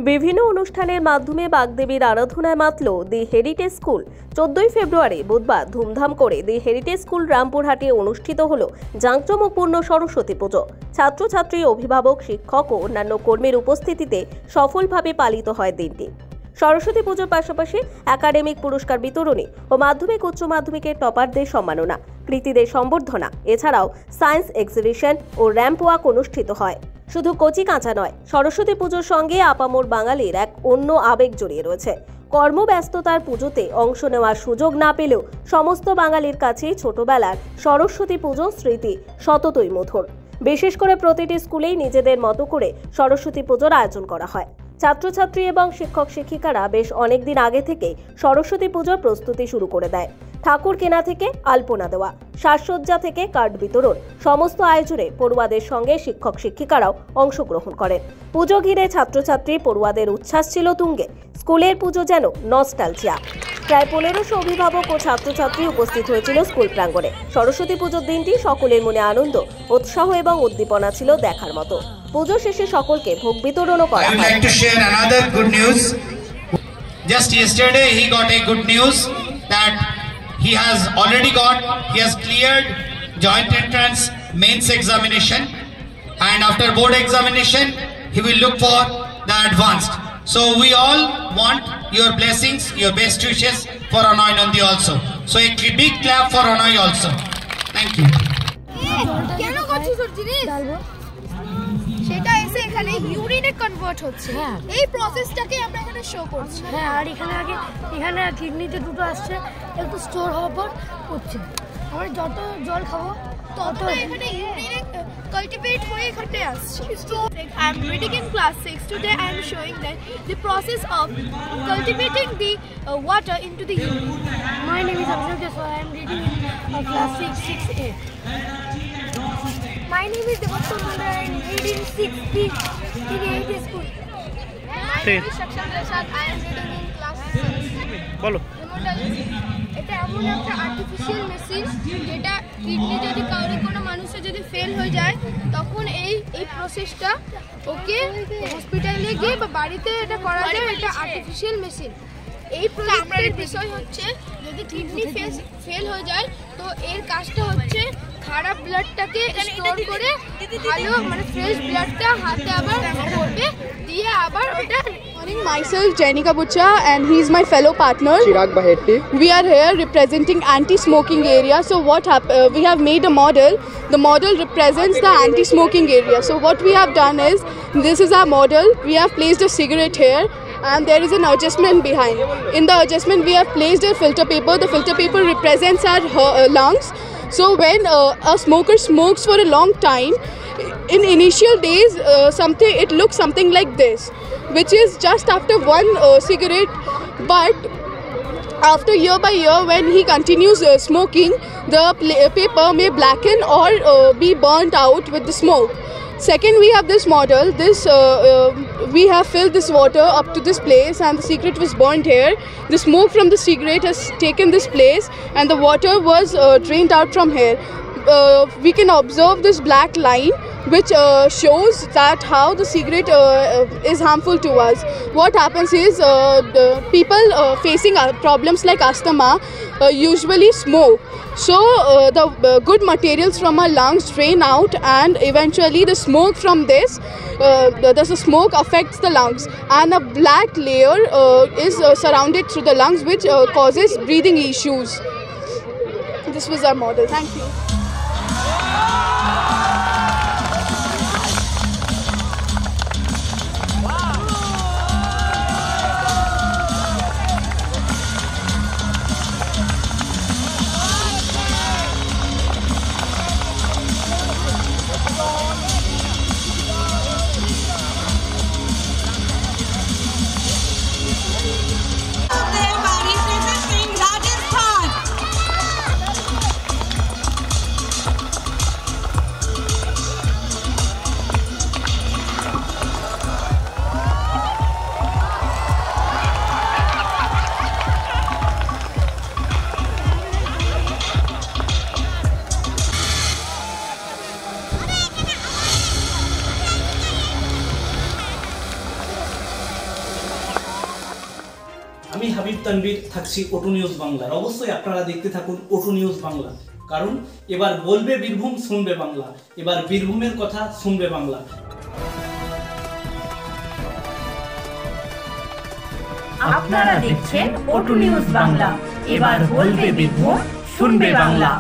বিভিন্ন অনুষ্ঠানের মাধ্যমে বাগদেবীর আরাধনায় মাতল দি হেরিটেজ স্কুল। 14 ফেব্রুয়ারি বুধবার ধুমধাম করে দি হেরিটেজ স্কুল রামপুরহাটে অনুষ্ঠিত হল জাঁকজমকপূর্ণ সরস্বতী পুজো। ছাত্রছাত্রী, অভিভাবক, শিক্ষক ও অন্যান্য কর্মীর উপস্থিতিতে সফলভাবে পালিত হয় দিনটি। সরস্বতী পুজোর পাশাপাশি একাডেমিক পুরস্কার বিতরণী ও মাধ্যমিক উচ্চ মাধ্যমিকের টপারদের সম্মাননা, কৃতীদের সম্বর্ধনা, এছাড়াও সায়েন্স এক্সিবিশন ও র্যাম্প ওয়াক অনুষ্ঠিত হয়। শুধু কচি কাঁচা নয়, সরস্বতী পুজোর সঙ্গে আপামর বাঙালির এক অন্য আবেগ জড়িয়ে রয়েছে। কর্মব্যস্ততার পুজোতে অংশ নেওয়ার সুযোগ না পেলেও সমস্ত বাঙালির কাছেই ছোটবেলার সরস্বতী পুজো স্মৃতি সততই মধুর। বিশেষ করে প্রতিটি স্কুলেই নিজেদের মতো করে সরস্বতী পুজোর আয়োজন করা হয়। ছাত্রছাত্রী এবং শিক্ষক শিক্ষিকারা বেশ অনেকদিন আগে থেকেই সরস্বতী পুজোর প্রস্তুতি শুরু করে দেয়। ঠাকুর কেনা থেকে আলপনা দেওয়া, সাজসজ্জা থেকে কার্ড বিতরণ, সমস্ত আয়োজনে পড়ুয়াদের সঙ্গে শিক্ষক শিক্ষিকারাও অংশগ্রহণ করেন। পুজো ঘিরে ছাত্রছাত্রী পড়ুয়াদের উচ্ছ্বাস ছিল তুঙ্গে। স্কুলের পুজো যেন নস্টালজিয়া। প্রায় 1500 অভিভাবক ও ছাত্রছাত্রী উপস্থিত হয়েছিল স্কুল প্রাঙ্গণে। সরস্বতী পুজোর দিনটি সকলের মনে আনন্দ, উৎসাহ এবং উদ্দীপনা ছিল দেখার মতো। পুজো শেষে সকলকে ভোগ বিতরণও করা হয়। I would like to share another good news. Just yesterday he got a good news that he has cleared joint entrance mains examination, and after board examination he will look for the advanced. So we all want your blessings, your best wishes for Anoy Nandi also. So a big clap for Anoy also. Thank you. সেটা এসে এখানে ইউরিনে convert হচ্ছে, এই প্রসেসটাকে আমরা এখানে show করছি। হ্যাঁ, আর এখানে কিডনিতে দুটো আসছে, একটু স্টোর হওয়ার পর হচ্ছে। আমরা যত জল খাবো তত এখানে ইউরিনে কাল্টিভেট হয়ে এখানে আসছে। I am reading in class 6. Today I am showing that the process of cultivating the water into the urine. My name is Abhishek Jaswal. I am reading in class 6A. My name is Devanshu Mundra. I am reading 6B in Heritage School. My name is Shaksham Prasad. I am reading in class 6. বলো। এটা এমন একটা artificial machine যেটা kidney যদি কারো কোনো মানুষের যদি ফেল হয়ে যায় তখন এই প্রসেসটা ওকে হসপিটালে গিয়ে বা বাড়িতে এটা করা যায়। এটা আর্টিফিশিয়াল মেশিন। এই প্রজেক্টের বিষয় হচ্ছে যদি কিডনি ফেল হয়ে যায় তো এর কাজটা হচ্ছে খারাপ ব্লাডটাকে স্টোর করে ভালো মানে ফ্রেশ ব্লাডটা হাতে আবার করবে দিয়ে আবার ওটা। Myself Jainika Bucha and he is my fellow partner Chirag Bahetti. We are here representing anti-smoking area. So what we have made a model. The model represents the anti-smoking area. So what we have done is, this is our model. We have placed a cigarette here and there is an adjustment behind. In the adjustment we have placed a filter paper. The filter paper represents our lungs. So when a smoker smokes for a long time, in initial days it looks something like this, which is just after one cigarette, but after year by year when he continues smoking, the paper may blacken or be burnt out with the smoke. Second, we have this model. We have filled this water up to this place and the cigarette was burnt here. The smoke from the cigarette has taken this place and the water was drained out from here. We can observe this black line which shows that how the cigarette is harmful to us. What happens is the people facing problems like asthma usually smoke. So the good materials from our lungs drain out and eventually the smoke from this, the smoke affects the lungs and a black layer is surrounded through the lungs which causes breathing issues. This was our model. Thank you. আমি হাবিব তানভীর থাকছি ওটু news বাংলার। অবশ্যই আপনারা দেখতে থাকুন ওটু news Bangla, কারণ এবার বলবে বীরভূম, শুনবে বাংলা। এবার বীরভূমের কথা শুনবে বাংলা। আপনারা দেখছেন ওটু নিউজ বাংলা, এবার বলবে বীরভূম, শুনবে বাংলা।